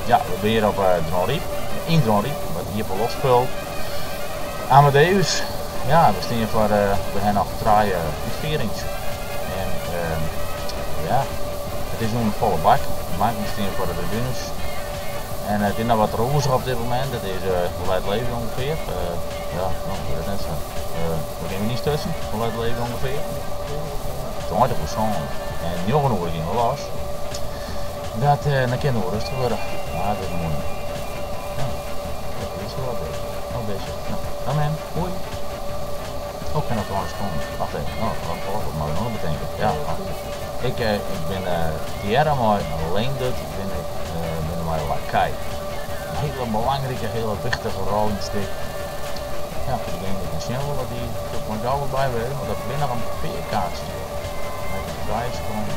Ja, we zijn hier op Dronriep, in Dronriep, wat hier voor losspul. Amadeus, ja, we staan hier voor we hebben nog 3 uitvoerings. En ja, het is nu een volle bak. De bank staan voor de tribunes. En het is nog wat roze op dit moment, het is hoe laat leven ongeveer. Ja, nou, ik weet het net zo. We gingen niet tussen, hoe laat leven ongeveer. 20%. En nu gingen we los. Dat dan kunnen we rustig worden. Ja, dat is moeilijk. Ja, dat is wel beter. Nou, deze. Nou, amen. Hoi. Ook kan dat trouwens komen. Wacht even. Nou, dat mag ik nog bedenken. Ja, ik ben Tierra, maar alleen dat ben ik mijn lakai. Een hele belangrijke, hele wichtige rol in steek. Ja, voor degene die kan snel die ik maar gauw bij weet, maar dat ben nog een peerkaartje. Met een prijs gewoon.